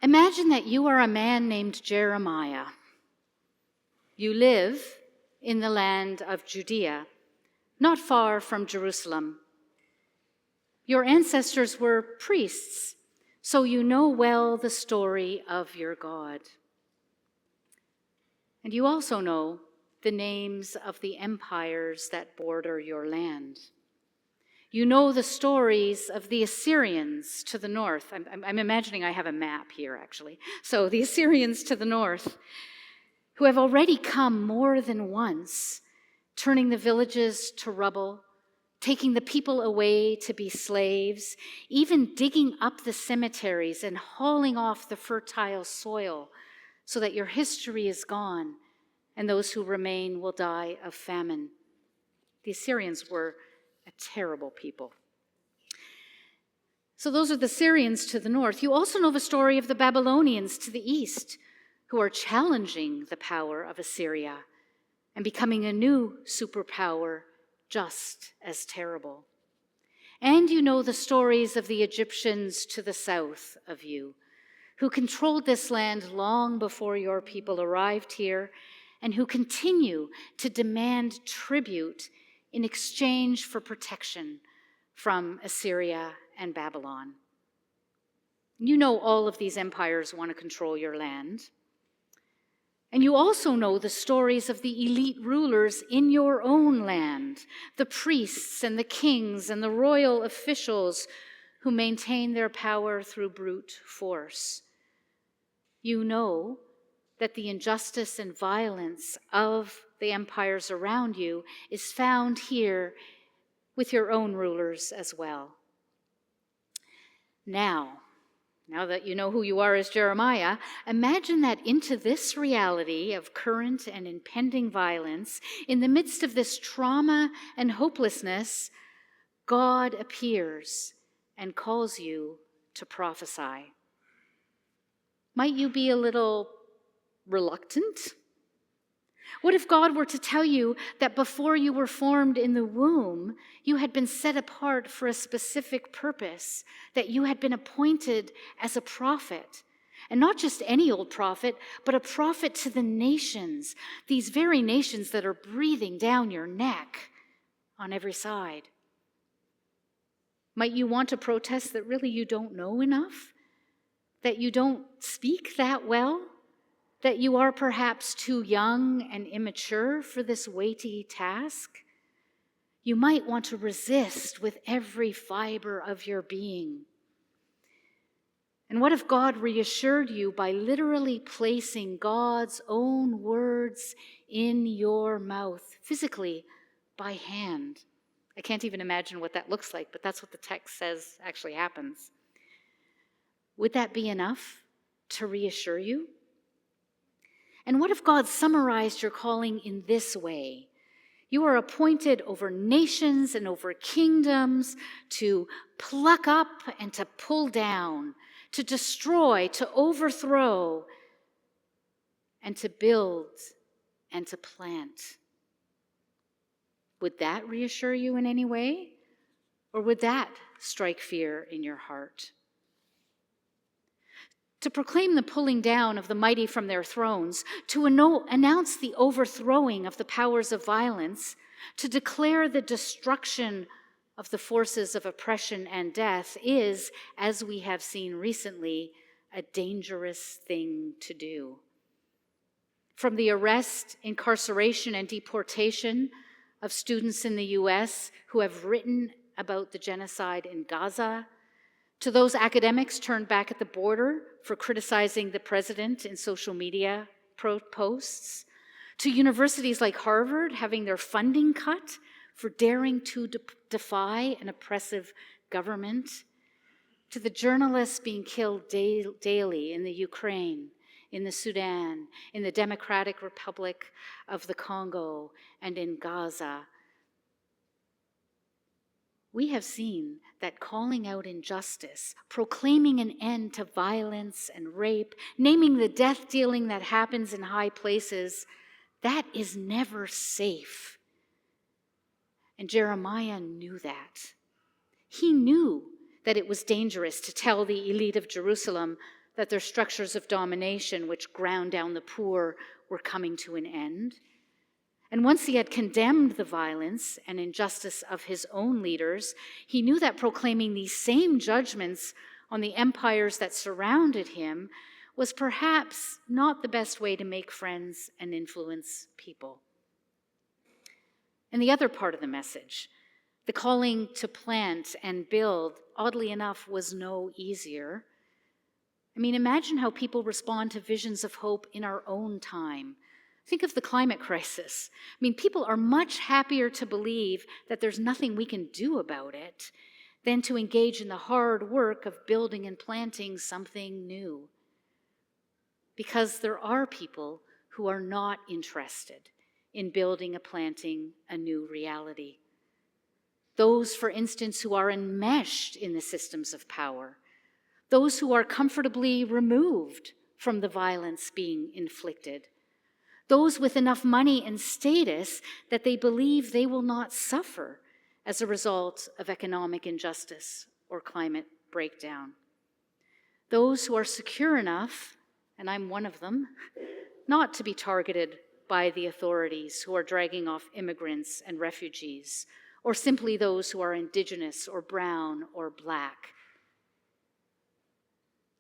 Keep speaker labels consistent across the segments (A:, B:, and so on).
A: Imagine that you are a man named Jeremiah. You live in the land of Judea, not far from Jerusalem. Your ancestors were priests, so you know well the story of your God. And you also know the names of the empires that border your land. You know the stories of the Assyrians to the north. I'm imagining I have a map here, actually. So the Assyrians to the north, who have already come more than once, turning the villages to rubble, taking the people away to be slaves, even digging up the cemeteries and hauling off the fertile soil so that your history is gone and those who remain will die of famine. The Assyrians were a terrible people. So those are the Syrians to the north. You also know the story of the Babylonians to the east, who are challenging the power of Assyria and becoming a new superpower just as terrible. And you know the stories of the Egyptians to the south of you, who controlled this land long before your people arrived here, and who continue to demand tribute in exchange for protection from Assyria and Babylon. You know all of these empires want to control your land. And you also know the stories of the elite rulers in your own land, the priests and the kings and the royal officials who maintain their power through brute force. You know that the injustice and violence of the empires around you is found here with your own rulers as well. Now that you know who you are as Jeremiah, imagine that into this reality of current and impending violence, in the midst of this trauma and hopelessness, God appears and calls you to prophesy. Might you be a little reluctant? What if God were to tell you that before you were formed in the womb, you had been set apart for a specific purpose, that you had been appointed as a prophet, and not just any old prophet, but a prophet to the nations, these very nations that are breathing down your neck on every side? Might you want to protest that really you don't know enough, that you don't speak that well, that you are perhaps too young and immature for this weighty task? You might want to resist with every fiber of your being. And what if God reassured you by literally placing God's own words in your mouth, physically, by hand? I can't even imagine what that looks like, but that's what the text says actually happens. Would that be enough to reassure you? And what if God summarized your calling in this way? You are appointed over nations and over kingdoms to pluck up and to pull down, to destroy, to overthrow, and to build and to plant. Would that reassure you in any way? Or would that strike fear in your heart? To proclaim the pulling down of the mighty from their thrones, to announce the overthrowing of the powers of violence, to declare the destruction of the forces of oppression and death is, as we have seen recently, a dangerous thing to do. From the arrest, incarceration, and deportation of students in the U.S. who have written about the genocide in Gaza, to those academics turned back at the border for criticizing the president in social media posts, to universities like Harvard having their funding cut for daring to defy an oppressive government, to the journalists being killed daily in the Ukraine, in the Sudan, in the Democratic Republic of the Congo, and in Gaza. We have seen that calling out injustice, proclaiming an end to violence and rape, naming the death dealing that happens in high places, that is never safe. And Jeremiah knew that. He knew that it was dangerous to tell the elite of Jerusalem, that their structures of domination, which ground down the poor, were coming to an end. And once he had condemned the violence and injustice of his own leaders, he knew that proclaiming these same judgments on the empires that surrounded him was perhaps not the best way to make friends and influence people. And the other part of the message, the calling to plant and build, oddly enough, was no easier. I mean, imagine how people respond to visions of hope in our own time. Think of the climate crisis. I mean, people are much happier to believe that there's nothing we can do about it than to engage in the hard work of building and planting something new. Because there are people who are not interested in building and planting a new reality. Those, for instance, who are enmeshed in the systems of power. Those who are comfortably removed from the violence being inflicted. Those with enough money and status that they believe they will not suffer as a result of economic injustice or climate breakdown. Those who are secure enough, and I'm one of them, not to be targeted by the authorities who are dragging off immigrants and refugees, or simply those who are Indigenous or brown or Black.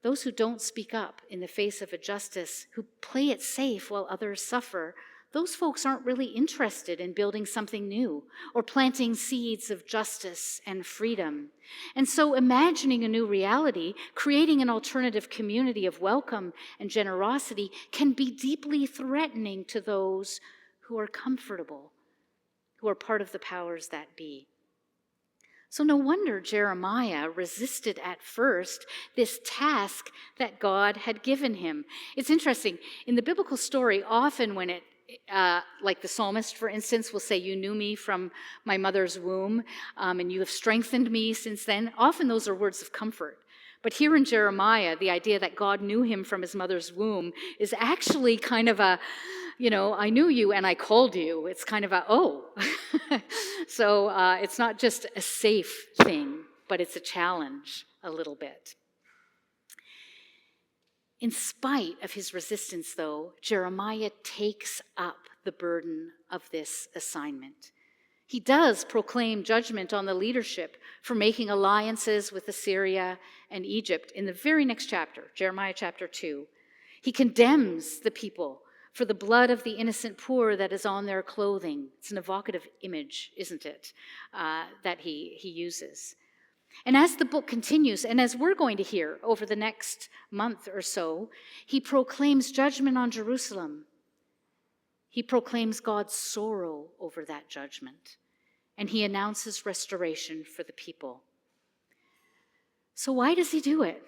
A: Those who don't speak up in the face of injustice, who play it safe while others suffer, those folks aren't really interested in building something new or planting seeds of justice and freedom. And so imagining a new reality, creating an alternative community of welcome and generosity can be deeply threatening to those who are comfortable, who are part of the powers that be. So no wonder Jeremiah resisted at first this task that God had given him. It's interesting, in the biblical story, often when like the psalmist, for instance, will say, "You knew me from my mother's womb, and you have strengthened me since then." Often those are words of comfort. But here in Jeremiah, the idea that God knew him from his mother's womb is actually kind of a, I knew you and I called you. It's kind of a, oh. So it's not just a safe thing, but it's a challenge a little bit. In spite of his resistance, though, Jeremiah takes up the burden of this assignment. He does proclaim judgment on the leadership for making alliances with Assyria and Egypt in the very next chapter, Jeremiah chapter 2. He condemns the people for the blood of the innocent poor that is on their clothing. It's an evocative image, isn't it, that he uses. And as the book continues, and as we're going to hear over the next month or so, he proclaims judgment on Jerusalem. He proclaims God's sorrow over that judgment, and he announces restoration for the people. So why does he do it?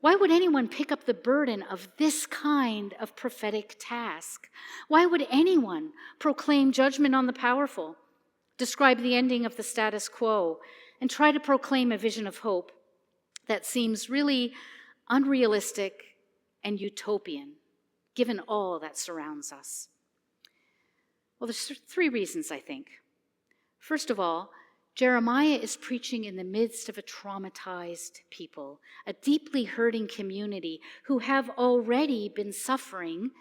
A: Why would anyone pick up the burden of this kind of prophetic task? Why would anyone proclaim judgment on the powerful, describe the ending of the status quo, and try to proclaim a vision of hope that seems really unrealistic and utopian, given all that surrounds us? Well, there's three reasons, I think. First of all, Jeremiah is preaching in the midst of a traumatized people, a deeply hurting community who have already been suffering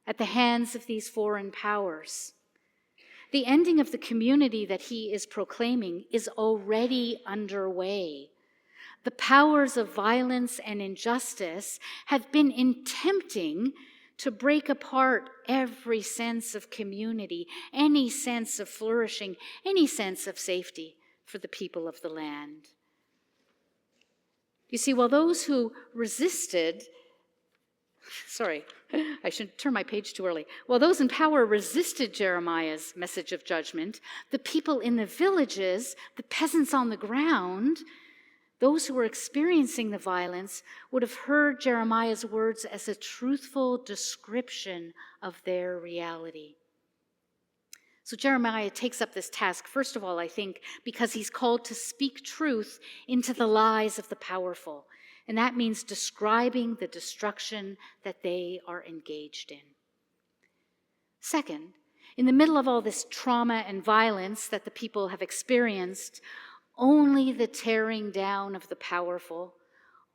A: at the hands of these foreign powers. The ending of the community that he is proclaiming is already underway. The powers of violence and injustice have been attempting to break apart every sense of community, any sense of flourishing, any sense of safety for the people of the land. You see, while those who resisted, I should turn my page too early. While those in power resisted Jeremiah's message of judgment, the people in the villages, the peasants on the ground, those who were experiencing the violence would have heard Jeremiah's words as a truthful description of their reality. So Jeremiah takes up this task, first of all, I think, because he's called to speak truth into the lies of the powerful. And that means describing the destruction that they are engaged in. Second, in the middle of all this trauma and violence that the people have experienced, only the tearing down of the powerful,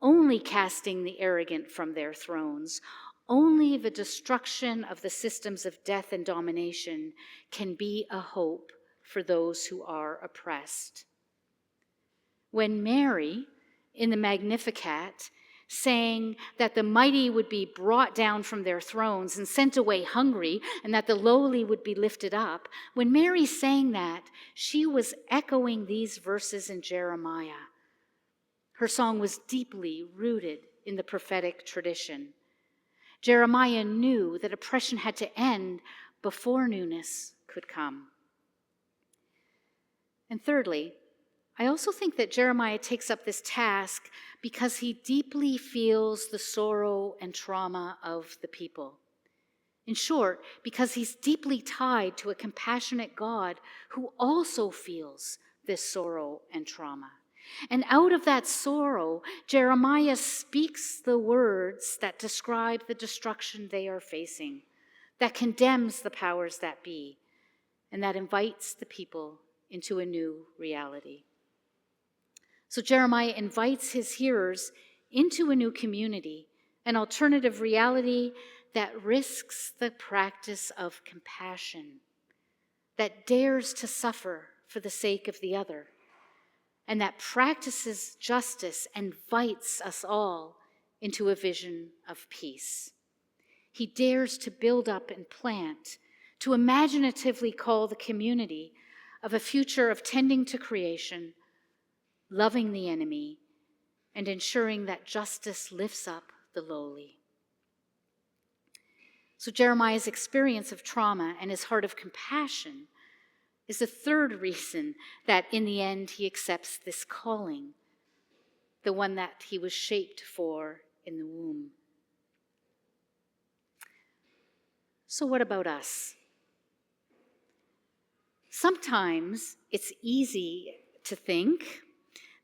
A: only casting the arrogant from their thrones. Only the destruction of the systems of death and domination can be a hope for those who are oppressed. When Mary, in the Magnificat, saying that the mighty would be brought down from their thrones and sent away hungry, and that the lowly would be lifted up, when Mary sang that, she was echoing these verses in Jeremiah. Her song was deeply rooted in the prophetic tradition. Jeremiah knew that oppression had to end before newness could come. And thirdly, I also think that Jeremiah takes up this task because he deeply feels the sorrow and trauma of the people. In short, because he's deeply tied to a compassionate God who also feels this sorrow and trauma. And out of that sorrow, Jeremiah speaks the words that describe the destruction they are facing, that condemns the powers that be, and that invites the people into a new reality. So Jeremiah invites his hearers into a new community, an alternative reality that risks the practice of compassion, that dares to suffer for the sake of the other, and that practices justice and invites us all into a vision of peace. He dares to build up and plant, to imaginatively call the community of a future of tending to creation, loving the enemy, and ensuring that justice lifts up the lowly. So Jeremiah's experience of trauma and his heart of compassion is the third reason that in the end he accepts this calling, the one that he was shaped for in the womb. So what about us? Sometimes it's easy to think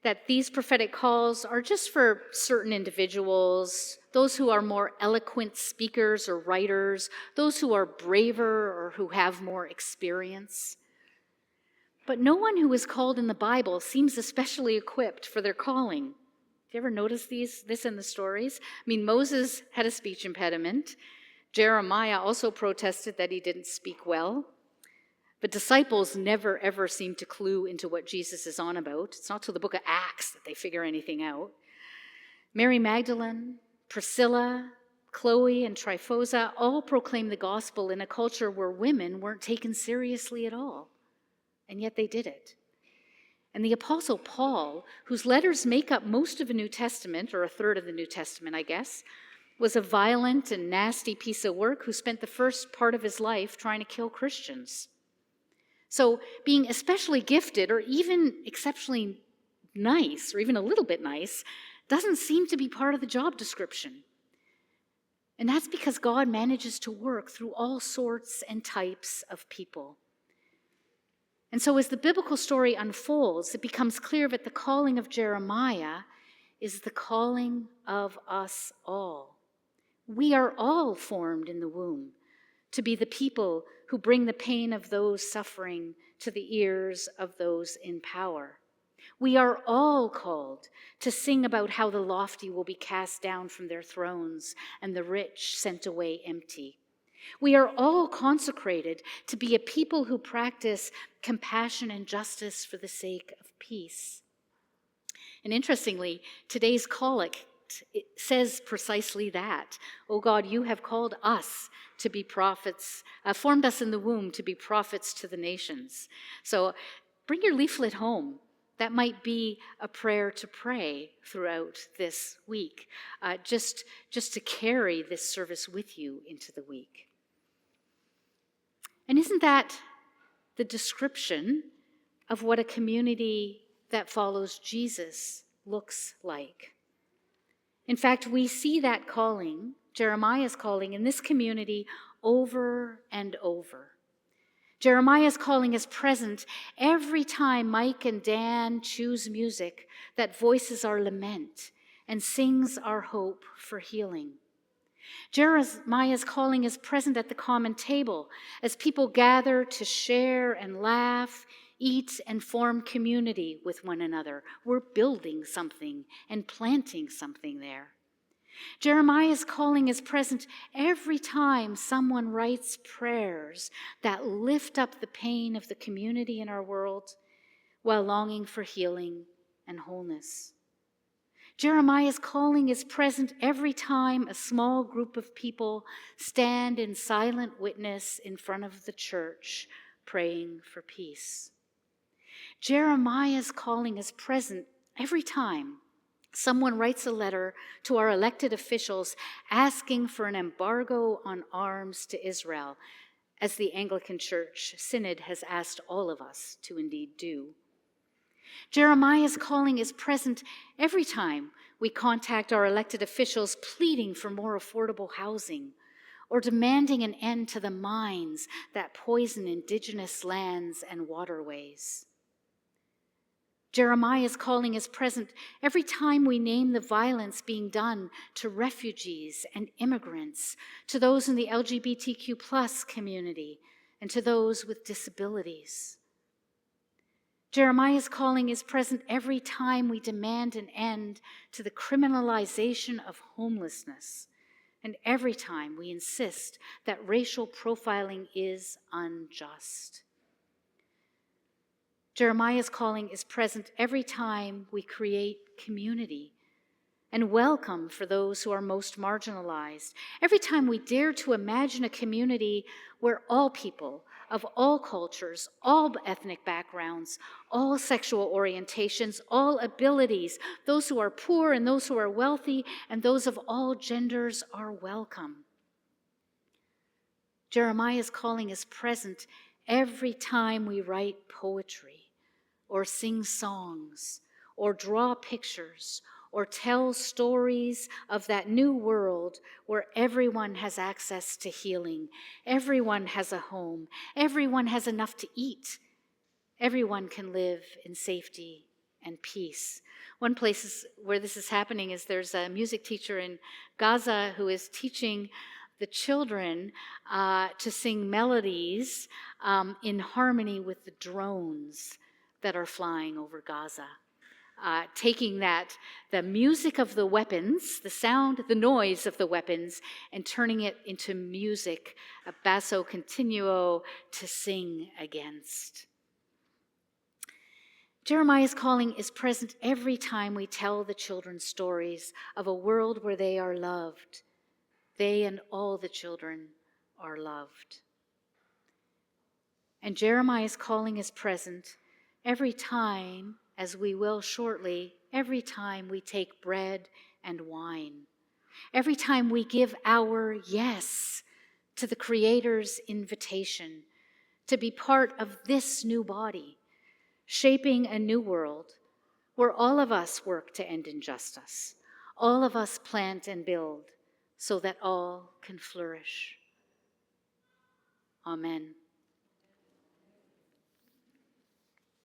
A: that these prophetic calls are just for certain individuals, those who are more eloquent speakers or writers, those who are braver or who have more experience. But no one who is called in the Bible seems especially equipped for their calling. Do you ever notice this in the stories? I mean, Moses had a speech impediment. Jeremiah also protested that he didn't speak well. But disciples never, ever seem to clue into what Jesus is on about. It's not till the book of Acts that they figure anything out. Mary Magdalene, Priscilla, Chloe, and Tryphosa all proclaimed the gospel in a culture where women weren't taken seriously at all. And yet they did it. And the Apostle Paul, whose letters make up most of the New Testament, or a third of the New Testament, I guess, was a violent and nasty piece of work who spent the first part of his life trying to kill Christians. So being especially gifted or even exceptionally nice, or even a little bit nice, doesn't seem to be part of the job description. And that's because God manages to work through all sorts and types of people. And so as the biblical story unfolds, it becomes clear that the calling of Jeremiah is the calling of us all. We are all formed in the womb to be the people who bring the pain of those suffering to the ears of those in power. We are all called to sing about how the lofty will be cast down from their thrones and the rich sent away empty. We are all consecrated to be a people who practice compassion and justice for the sake of peace. And interestingly, today's collect says precisely that. Oh God, you have called us to be prophets, formed us in the womb to be prophets to the nations. So bring your leaflet home. That might be a prayer to pray throughout this week, just to carry this service with you into the week. And isn't that the description of what a community that follows Jesus looks like? In fact, we see that calling, Jeremiah's calling, in this community over and over. Jeremiah's calling is present every time Mike and Dan choose music that voices our lament and sings our hope for healing. Jeremiah's calling is present at the common table as people gather to share and laugh, eat and form community with one another. We're building something and planting something there. Jeremiah's calling is present every time someone writes prayers that lift up the pain of the community in our world while longing for healing and wholeness. Jeremiah's calling is present every time a small group of people stand in silent witness in front of the church, praying for peace. Jeremiah's calling is present every time someone writes a letter to our elected officials asking for an embargo on arms to Israel, as the Anglican Church Synod has asked all of us to indeed do. Jeremiah's calling is present every time we contact our elected officials pleading for more affordable housing or demanding an end to the mines that poison indigenous lands and waterways. Jeremiah's calling is present every time we name the violence being done to refugees and immigrants, to those in the LGBTQ+ community, and to those with disabilities. Jeremiah's calling is present every time we demand an end to the criminalization of homelessness, and every time we insist that racial profiling is unjust. Jeremiah's calling is present every time we create community and welcome for those who are most marginalized. Every time we dare to imagine a community where all people of all cultures, all ethnic backgrounds, all sexual orientations, all abilities, those who are poor and those who are wealthy, and those of all genders are welcome. Jeremiah's calling is present every time we write poetry, or sing songs, or draw pictures, or tell stories of that new world where everyone has access to healing, everyone has a home, everyone has enough to eat, everyone can live in safety and peace. One place where this is happening is there's a music teacher in Gaza who is teaching the children to sing melodies in harmony with the drones that are flying over Gaza. Taking the music of the weapons, the sound, the noise of the weapons, and turning it into music, a basso continuo to sing against. Jeremiah's calling is present every time we tell the children stories of a world where they are loved. They and all the children are loved. And Jeremiah's calling is present every time, as we will shortly, every time we take bread and wine, every time we give our yes to the Creator's invitation to be part of this new body, shaping a new world where all of us work to end injustice, all of us plant and build so that all can flourish. Amen.